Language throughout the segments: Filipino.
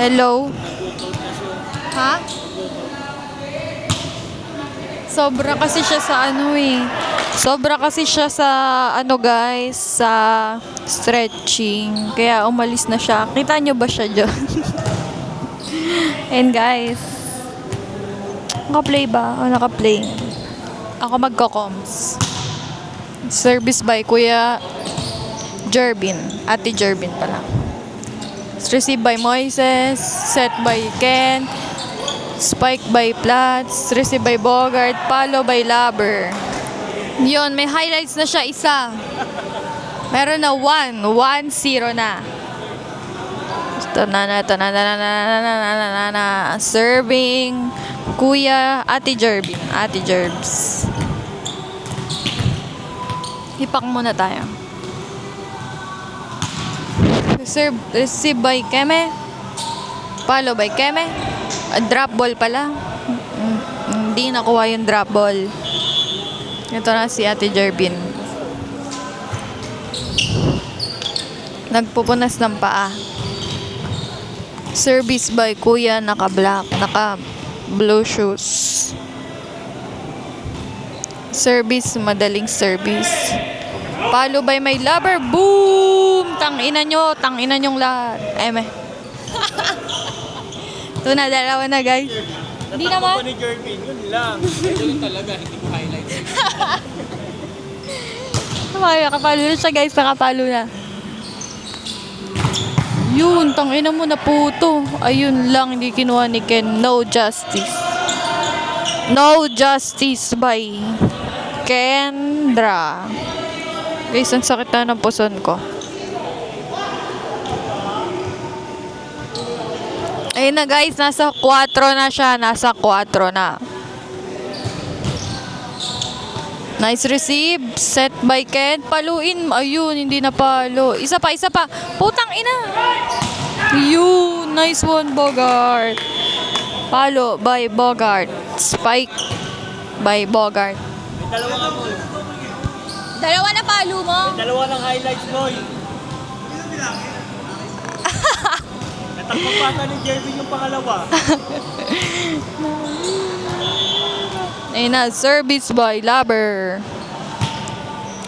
Hello? Ha? Sobra kasi siya sa ano eh. Sobra kasi siya sa ano guys, sa stretching. Kaya umalis na siya. Kita nyo ba siya dyan? And guys, naka-play ba? O naka-play? Ako magko-coms. Service by Kuya Jervin. Ate Jervin pala. Receive by Moises. Set by Ken. Spike by Platts. Receive by Bogart. Follow by Laber. Yun, may highlights na siya isa. Meron na 1. 1-0 na. Serving Kuya Ate Jervin. Ate Jerbs. Hipak muna tayo. Receive by Keme. Follow by Keme. Drop ball pala. Hindi nakuha yung drop ball. Ito na si Ate Jervin. Nagpupunas ng paa. Service by Kuya naka-black. Naka-blue shoes. Service, madaling service. Follow by my lover. Boom! Tangina nyo. Tangina nyong lahat. Eme. Ito na, dalawa na guys. Hindi naman. Ni Jervin, yun lang. Yun talaga, hindi ko highlights. Nakapalo na siya guys. Nakapalo na. Yun, tangina mo na puto. Ayun lang, hindi kinuha ni Ken. No justice. No justice by Kendra. Guys, ang sakit na ng puson ko. Ayun na guys, nasa 4 na siya. Nasa 4 na. Nice receive. Set by Ken. Paluin. Ayun, hindi na palo. Isa pa, isa pa. Putang ina. Yun. Nice one, Bogart. Palo by Bogart. Spike by Bogart. May dalawa nga mo. Dalawa na palo mo. May dalawa lang highlights, boy. Natakbo pa ni Jervin yung pangalawa. Ayun na, service by Laber.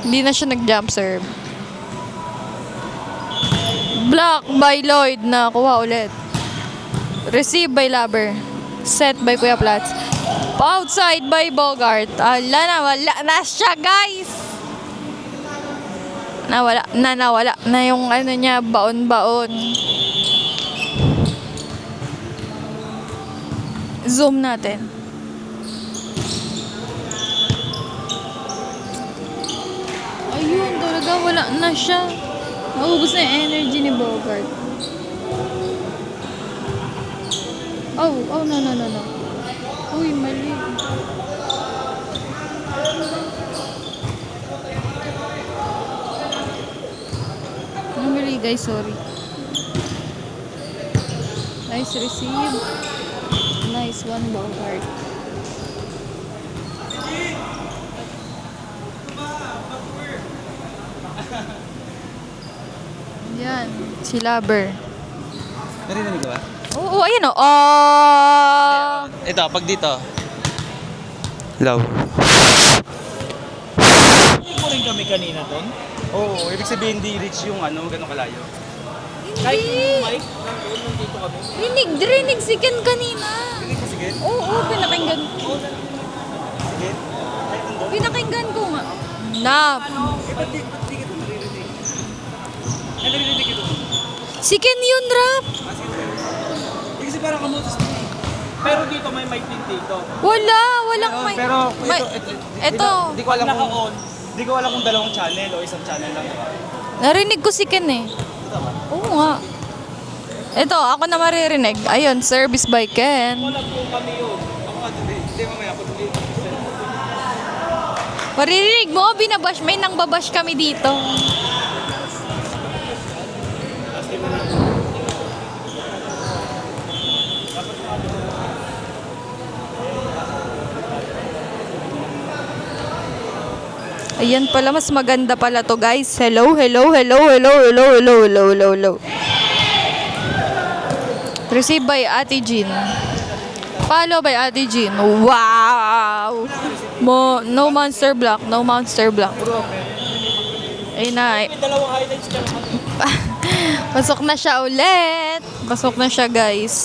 Hindi na siya nag-jump serve. Block by Lloyd. Nakuha ulit. Receive by Laber. Set by Kuya Platts. Outside by Bogart. Wala na siya guys. Nawala na yung ano niya, baon-baon. Zoom natin. Ayun, talaga wala na siya. Naubos na yung energy ni Bogart. Oh, no. Uy, mali. Mali guys, sorry. Nice receive. Nice one, Bogart. Yan, si Laber. Narinig ba? Oo, ayun o. Ito, pag dito. Low. Hindi mo rin kami kanina doon? Oo, ibig sabihin hindi reach yung ano, gano'ng kalayo. Kahit yung mic, nandito kami. Rinig si Ken kanina. Sige. Oo, pinakinggan ko. Sige. Kahit nandun. Pinakinggan ko nga. Nap. Ba't di kita naririnig? Naririnig ito. Si Ken yun, Rap. Kasi parang kamutos na eh. Pero dito may mic din dito. Walang may... Pero Ito. Hindi ko alam kung hindi ko alam kung dalawang channel o isang channel lang. Narinig ko si Ken eh. Ito ba? Oo nga. Ito, ako na maririnig. Ayun, service by Ken. Wala po kami yun. Ako nga hindi mamaya ako dito. Maririnig mo, binabash. May nang babash kami dito. Ayan pala, mas maganda pala to guys. Hello. Received by Ate Jean. Follow by Ate Jean. Wow! No monster block. No monster block. Ay na. May dalawang highlights ka naman. Pasok na siya ulit. Pasok na siya, guys.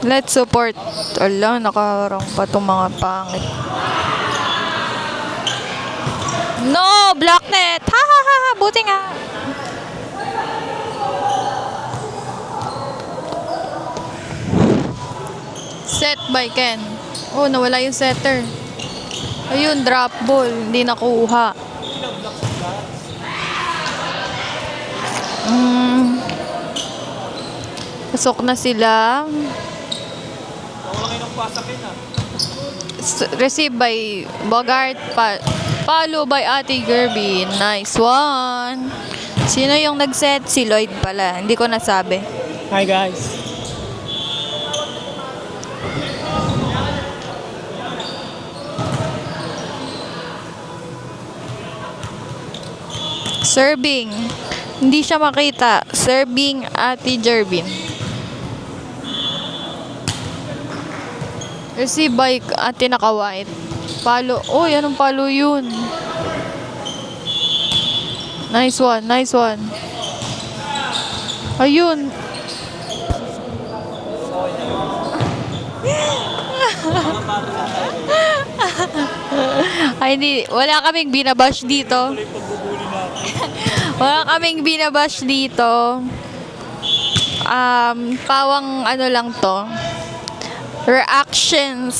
Let's support. Ala, nakaharang pa itong mga pangit. No! Block net! Ha ha ha ha! Buti nga! Set by Ken. Oh, nawala yung setter. Ayun, drop ball. Hindi nakuha. Pasok na sila. Wala kayo ng pasakin ah. Received by Bogart. Follow by Ate Gerby. Nice one. Sino yung nag-set? Si Lloyd pala. Hindi ko nasabi. Hi guys. Serving. Hindi siya makita. Serving Ate Jervin. Receive by Ate Naka-White. Palo. Oh, anong palo yun? Nice one. Nice one. Ayun. Ay, hindi. Wala kaming binabash dito. Wala kaming binabash dito. Pawang ano lang to. Reactions.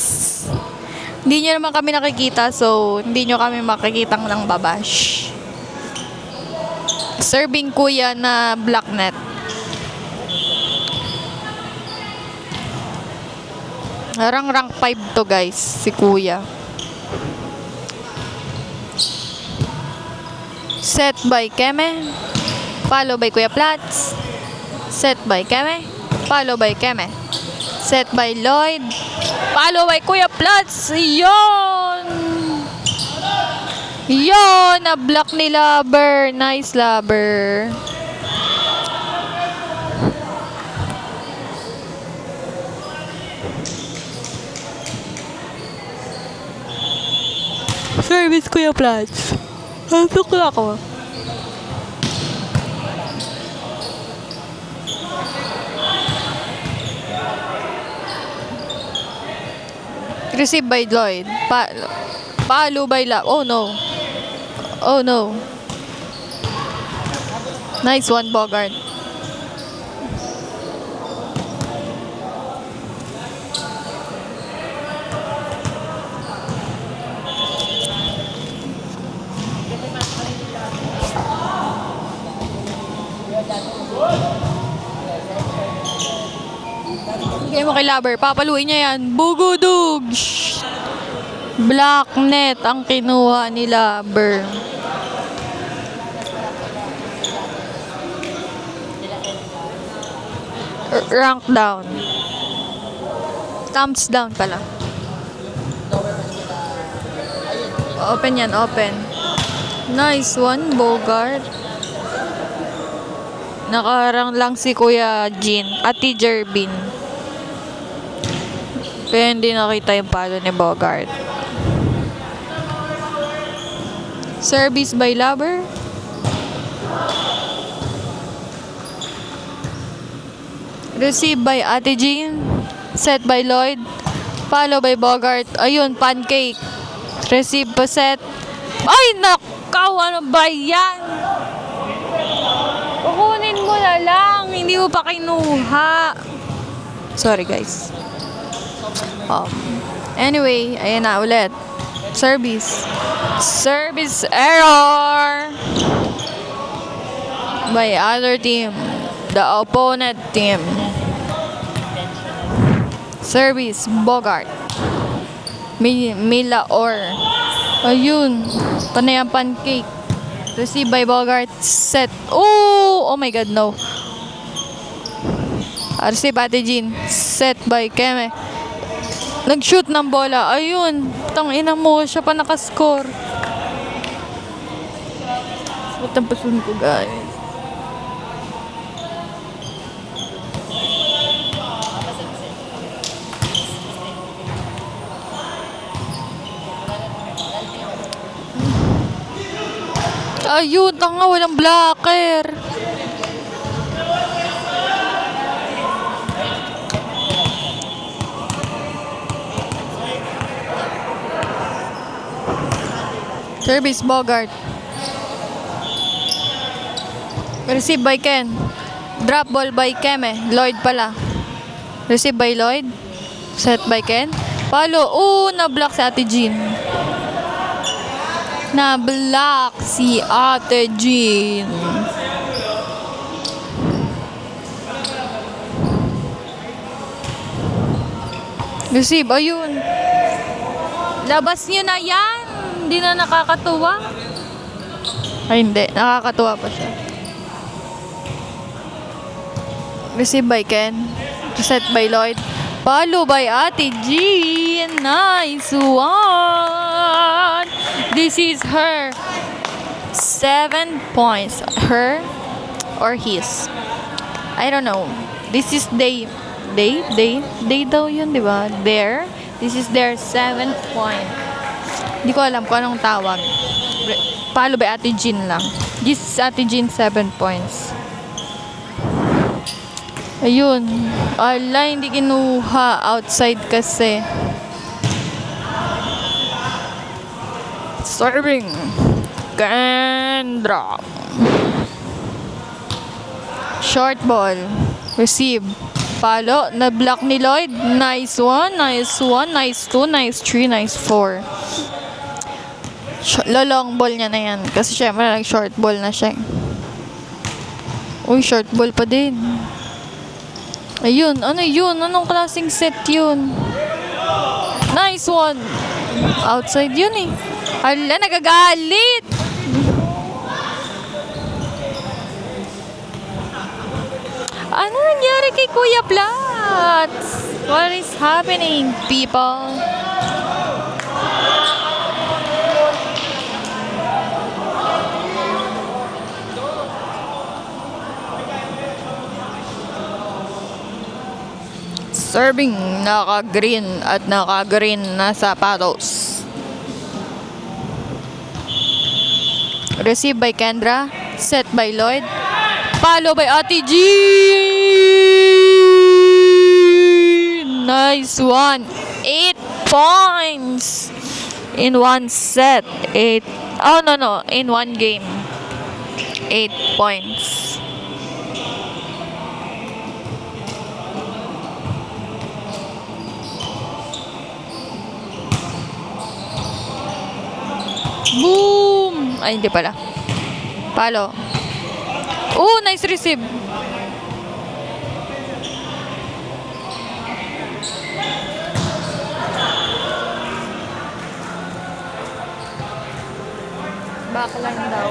Hindi nyo naman kami nakikita, so hindi nyo kami makikitang ng babash. Serving kuya na black net. Harang rank 5 to, guys, si kuya. Set by Keme. Follow by Kuya Plats. Set by Keme. Follow by Keme. Set by Lloyd. Follow by Kuya Plats. Yon! Yon! Na-block ni Lover. Nice, Lover. Service Kuya Plats. Pasok na ako. Received by Lloyd. Follow by Love. Oh no. Oh no. Nice one, Bogart. Bigay mo kay Lover. Papaluin niya yan. Bugudug! Black net ang kinuha ni Lover. Rank down. Thumbs down pala. Open yan, open. Nice one, Bogart. Nakaharang lang si Kuya Jean at si Jervin. Kaya hindi nakita yung palo ni Bogart. Service by Lover. Received by Ate Jean. Set by Lloyd. Follow by Bogart. Ayun, pancake. Receive pa set. Ay, nakaw! Ano ba yan? Kukunin mo na lang. Hindi mo pa kinuha. Sorry, guys. Anyway, ayan na ulit. Service. Service error by other team. The opponent team. Service, Bogart. Mila or. Ayun. Panay ang pancake. Receive by Bogart. Set. Oh! Oh my God, no. Receive Ate Jean. Set by Keme. Nag-shoot ng bola. Ayun. Tangina mo. Siya pa nakascore. Ba't ang pasun ko, guys? Ayun, tanga, walang blocker. Service Bogart. Receive by Ken. Drop ball by Keme. Lloyd pala. Receive by Lloyd. Set by Ken. Palo. Na-block si Ate Jean. Na-block si Ate Jean. Receive. Ayun. Labas nyo na yan. Hindi na nakakatuwa. Ay, hindi. Nakakatuwa pa siya. Receive by Ken. Set by Lloyd. Follow by Ate Jean. Nice one. This is her 7 points. Her or his. I don't know. This is they daw yun, di ba? Their. This is their 7th point. Hindi ko alam kung anong tawag. Follow by Ate Jean lang. This is Ate Jean 7 points. Ayun. Ala, hindi kinuha. Outside kasi. Serving. Kendra. Short ball. Receive. Follow. Na-block ni Lloyd. Nice one. Nice one. Nice two. Nice three. Nice four. Long ball niya na yan. Kasi syempre nag-short ball na siya. Uy, short ball pa din. Ayun, ano yun? Anong klaseng set yun? Nice one! Outside yun eh. Hala, nagagalit! Ano nangyari kay Kuya Platts? What is happening, people? Serving naka-green at naka-green na sapatos. Receive by Kendra. Set by Lloyd. Follow by Ate Jean. Nice one. 8 points. In one set. 8. Oh, no. In one game. 8 points. Boom! Ay, hindi pala. Palo. Nice receive. Backline daw.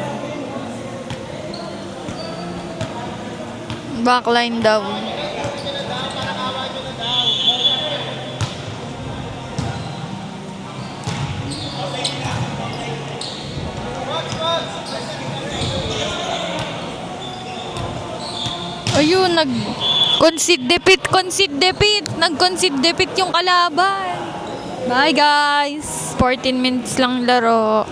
Backline daw. Ayun, concede defeat. Nag-concede defeat yung kalaban. Bye guys. 14 minutes lang laro.